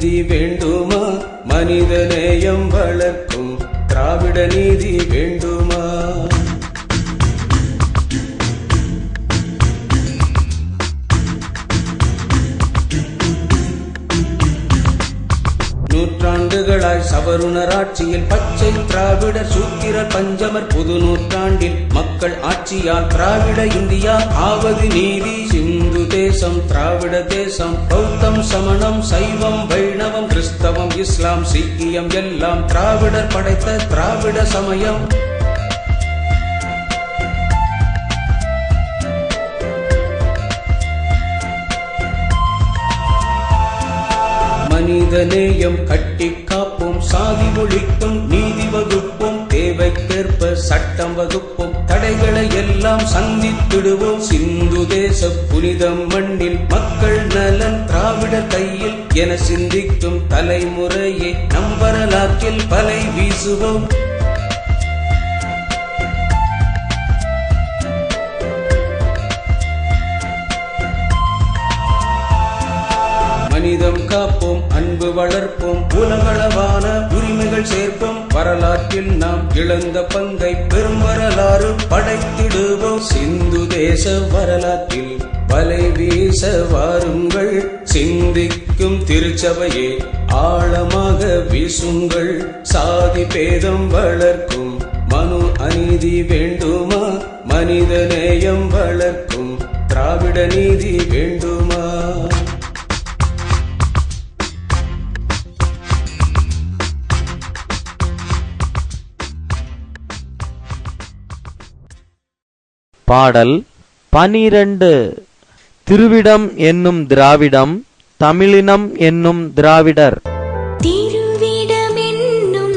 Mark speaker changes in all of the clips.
Speaker 1: அநீதி வேண்டுமா? மனிதநேயம் வளர்க்கும் திராவிட நீதி வேண்டுமா? நூற்றாண்டுகளாய் சவருணர் ஆட்சியில் பச்சை திராவிடர் சூத்திரர் பஞ்சமர் புது நூற்றாண்டில் மக்கள் ஆட்சியால் திராவிட இந்தியா ஆவது நீதி. சிந்து தேசம் திராவிட தேசம், பௌத்தம் சமணம் சைவம் வைணவம் கிறிஸ்தவம் இஸ்லாம் சீக்கியம் எல்லாம் திராவிடர் படைத்த திராவிட சமயம். மனிதநேயம் கட்டி காப்போம், சாதி ஒழிக்கும் நீதி வகுப்போம், தேவைக்கேற்ப சட்டம் வகுப்போம், தடைகளை எல்லாம் சந்தித்திடுவோம். சிந்து தேச புனிதம் மண்ணில் மக்கள் நலன் திராவிட கையில் என சிந்திக்கும் தலைமுறையை நம் வரலாற்றில் பலை வீசுவோம். மனிதம் காப்போம், அன்பு வளர்ப்போம், உலகளவான உரிமைகள் சேர்ப்போம், வரலாற்றில் நாம் இழந்த பங்கை பெரும் வரலாறு படைத்திடுவோம். சிந்து தேச வரலாற்றில் வலை வீச வாருங்கள், சிந்திக்கும் திருச்சபையே ஆழமாக வீசுங்கள். சாதி பேதம் வளர்க்கும் மனு அநீதி வேண்டுமா? மனிதநேயம் வளர்க்கும் திராவிட நீதி வேண்டுமா?
Speaker 2: பாடல் 12. திருவிடம் என்னும் திராவிடம், தமிழினம் என்னும் திராவிடர்.
Speaker 3: திருவிடமென்னும்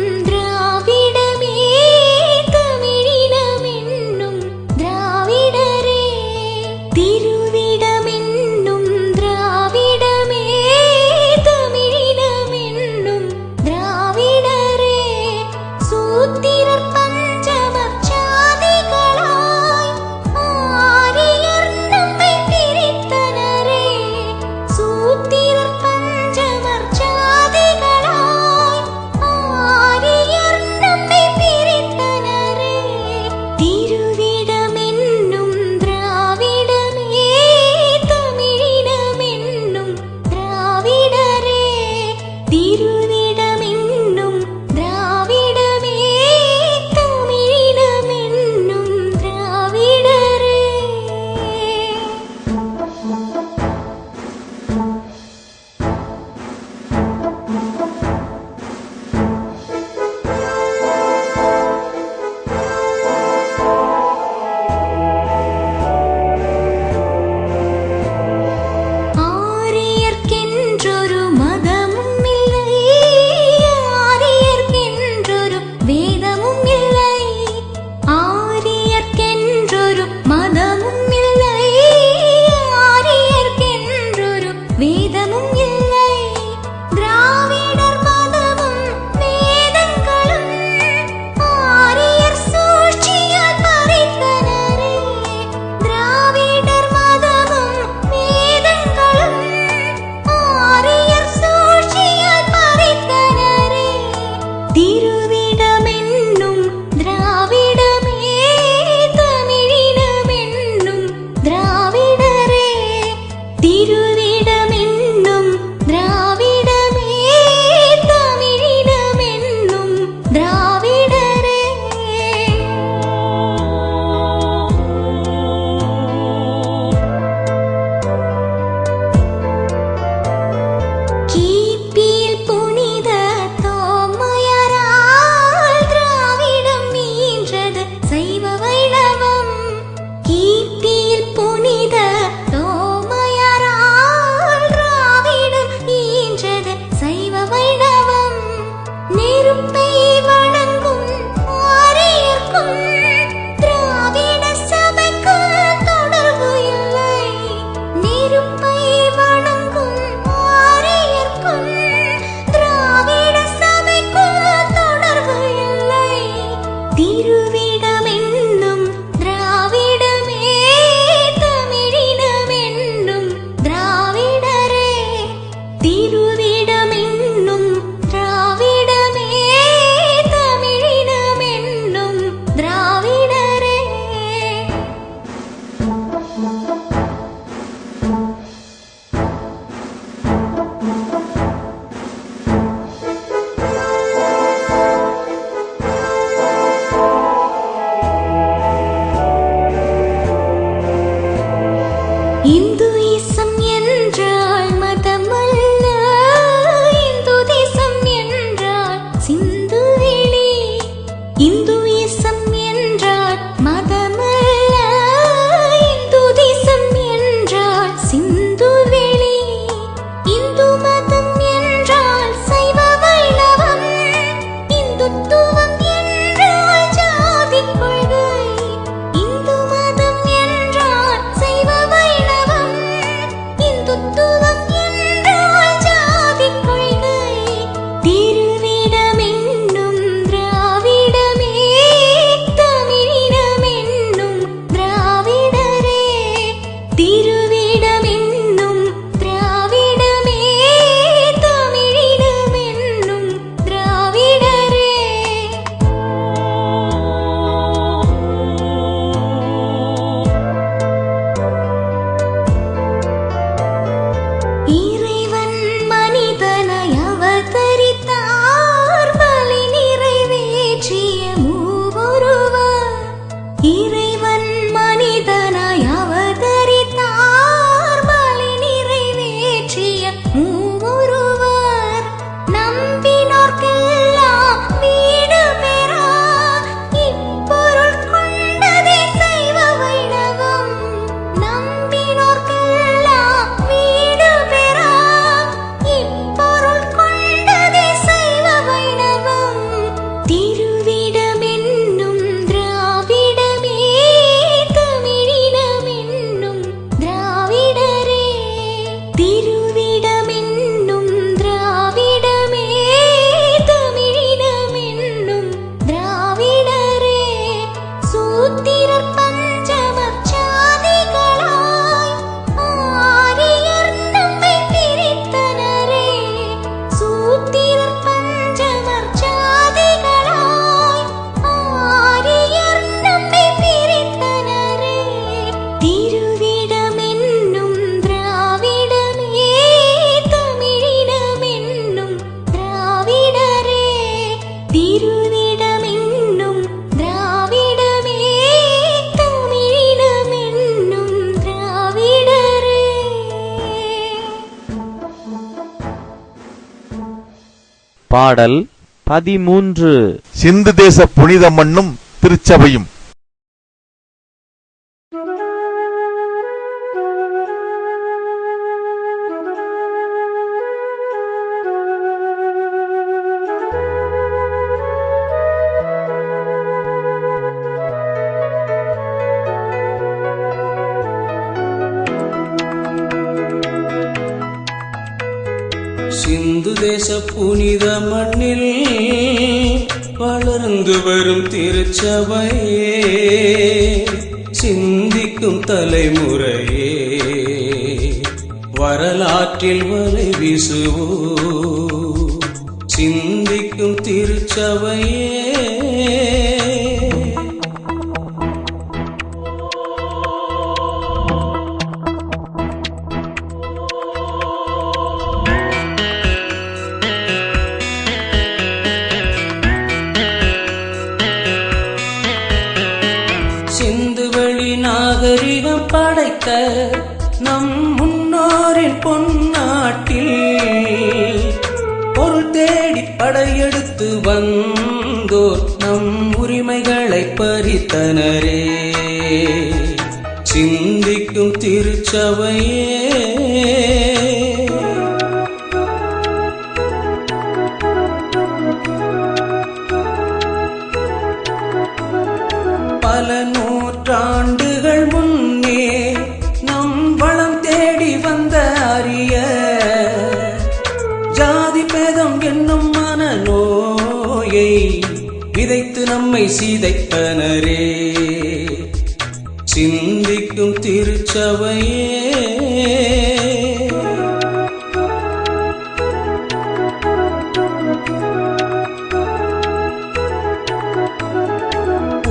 Speaker 2: பாடல் 13.
Speaker 3: சிந்து தேச புனித மண்ணும் திருச்சபையும்.
Speaker 1: சிந்து தேச புனித மண்ணில் வளர்ந்து வரும் திருச்சபையே, சிந்திக்கும் தலைமுறையே, வரலாற்றில் வலை வீசுவோ, சிந்திக்கும் திருச்சபையே. சிந்துவெளி நாகரிகம் படைத்த நம் முன்னோரின் பொன்னாட்டில் பொருள் தேடி படையெடுத்து வந்தோர் நம் உரிமைகளை பறித்தனரே, சிந்திக்கும் திருச்சபையே. பல நூற்றாண்டுகள் முன்னே நம் வளம் தேடி வந்த அரிய ஜாதி பேதம் என்னும் மனநோயை விதைத்து நம்மை சிதைத்தனரே, சிந்திக்கும் திருச்சபையே.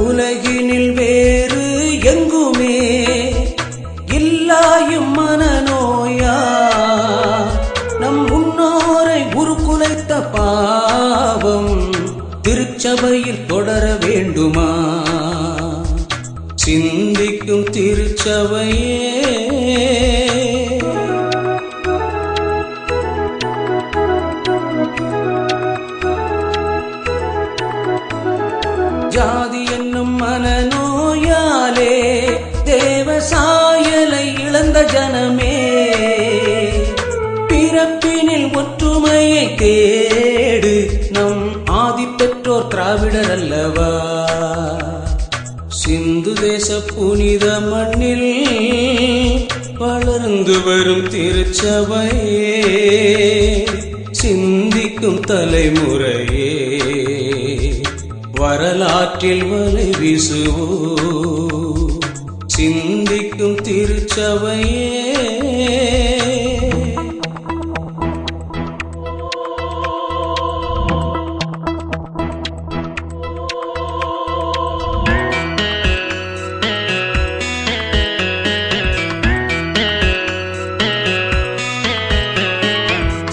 Speaker 1: உலகினில் வேறு எங்குமே இல்லாயும் மனநோயா, நம் முன்னோரை உருக்குலைத்த பாவம் திருச்சபையில் தொடர வேண்டுமா, சிந்திக்கும் திருச்சபையே. ஜாதி என்னும் மனநோயாலே தேவ சாயலை இழந்த ஜனமே, பிறப்பினில் ஒற்றுமையை தேடு, நம் ஆதி பெற்றோர் திராவிடர் அல்லவா, சிந்து தேச புனித மண்ணில் வளர்ந்து வரும் திருச்சபையே, சிந்திக்கும் தலைமுறையே, வரலாற்றில் வலை வீசுவோ, சிந்திக்கும் திருச்சபையே.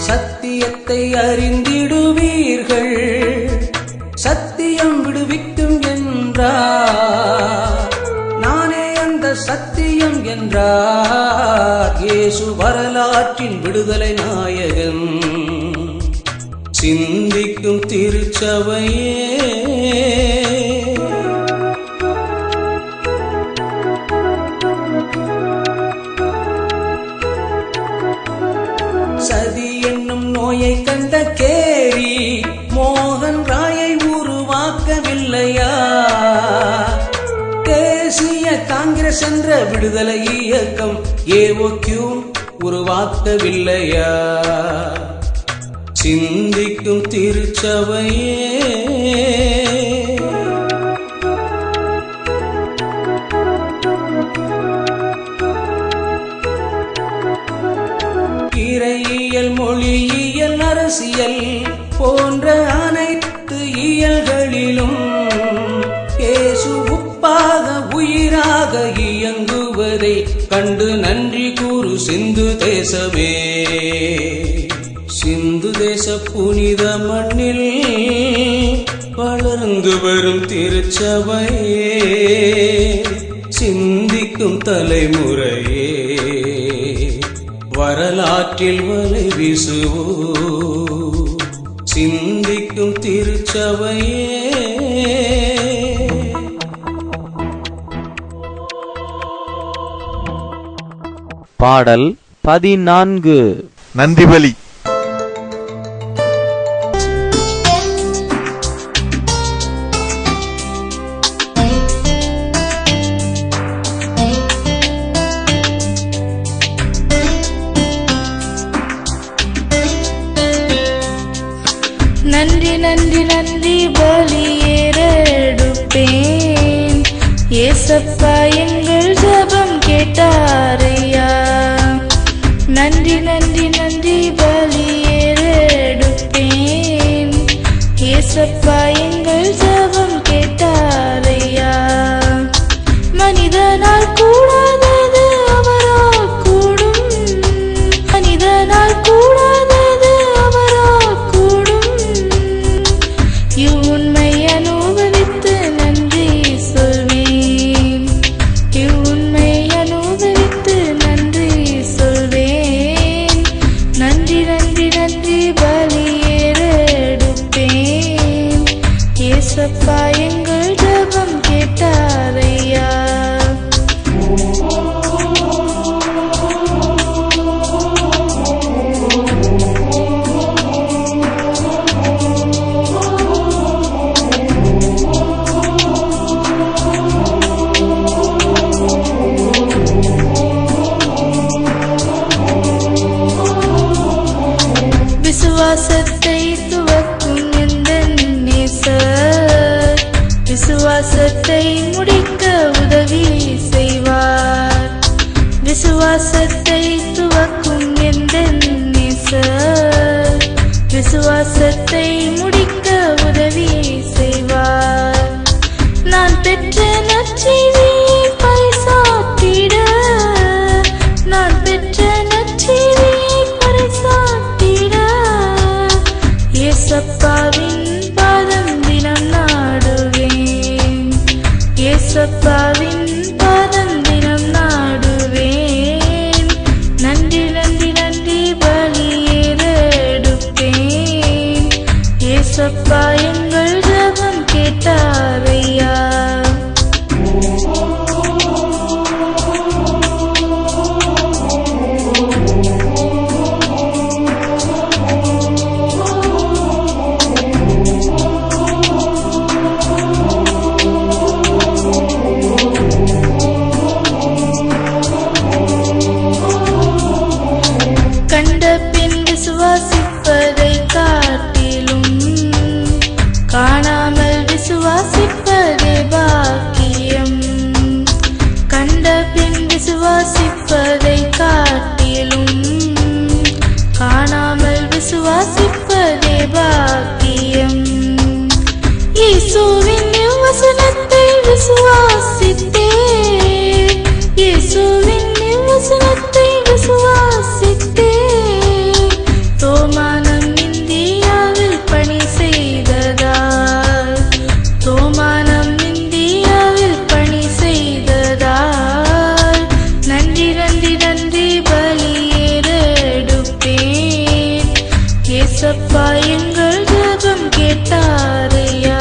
Speaker 1: சத்தியத்தை அறிந்திடுவீர்கள், சத்தியம் விடுவிக்கும் என்றார், நானே அந்த சத்தியம் என்றார் இயேசு, வரலாற்றின் விடுதலை நாயகன், சிந்திக்கும் திருச்சபையே. சதி என்னும் நோயை கண்ட கேரி மோகன் ராயை உருவாக்கவில்லையா, தேசிய காங்கிரஸ் என்ற விடுதலை இயக்கம் ஏஓக்யூ உருவாக்கவில்லையா, சிந்திக்கும் திருச்சபையே. இறையியல், மொழியியல், அரசியல் போன்ற அனைத்து இயல்களிலும் இயேசு உப்பாக உயிராக இயங்குவதை கண்டு நன்றி கூறு சிந்து தேசமே, சிந்து தேச புனித மண்ணில் வளர்ந்து வரும் திருச்சபையே, சிந்திக்கும் தலைமுறையே, வரலாற்றில் வலை வீசுவோ, சிந்திக்கும் திருச்சபையே.
Speaker 2: பாடல் 14.
Speaker 3: நன்றி பலி.
Speaker 4: நன்றி நன்றி நன்றி பலியேறெடுப்பேன். ஏசப்பா எங்கள் ஜெபம் கேட்டாரையா. நன்றி நன்றி நன்றி பலியேறெடுப்பேன். ஏசப்பா எங்கள் ஜெபம் கேட்டாரையா. மனிதனால் கூடாதது அவரால் கூடும். மனிதனால் கூடாதது அவரால் கூடும். இவ்வுண்மை அனுபவித்து நன்றி சொல்வேன். இவ்வுண்மை அனுபவித்து நன்றி சொல்வேன். நன்றி நன்றி நன்றி பலியேறெடுப்பேன். ஏசப்பா எங்கள் ஜெபம் கேட்டாரையா. விசுவாசத்தை துவக்கும் எந்தன் நேசர் விசுவாசத்தை முடிக்க உதவி செய்வார். விசுவாசத்தை துவக்கும் எந்தன் நேசர் விசுவாசத்தை முடிக்க உதவி செய்வார். நான் பெற்ற நற்செய்தியை பறைசாற்றிட, நான் பெற்ற நற்செய்தியை பறைசாற்றிட, ஏசப்பாவின் பாதம் தினம் நாடுவேன். ஏசப்பாவின் பாதம் தினம் நாடுவேன். நன்றி நன்றி நன்றி பலியேறெடுப்பேன். ஏசப்பா எங்கள் ஜெபம் கேட்டாரையா. கண்ட பின் விசுவாசிப்பதை காட்டிலும் காணாமல் விசுவாசிப்பதே பாக்கியம். கண்ட பின் விசுவாசிப்பதை காட்டிலும் காணாமல் விசுவாசிப்பதே பாக்கியம். இயேசுவின் வசனத்தை விசுவாசித்தே, இயேசுவின் வசனத்தை விசுவாசித்தே, தோமானம் இந்தியாவில் பணி செய்ததால், தோமானம் இந்தியாவில் பணி செய்ததால், நன்றி நன்றி நன்றி பலியேறெடுப்பேன். ஏசப்பா எங்கள் ஜெபம் கேட்டாரையா.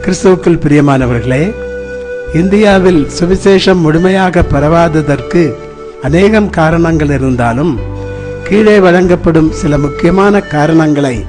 Speaker 5: கிறிஸ்துவுக்குள் பிரியமானவர்களே, இந்தியாவில் சுவிசேஷம் முழுமையாக பரவாததற்கு அநேகம் காரணங்கள் இருந்தாலும் கீழே வழங்கப்படும் சில முக்கியமான காரணங்களை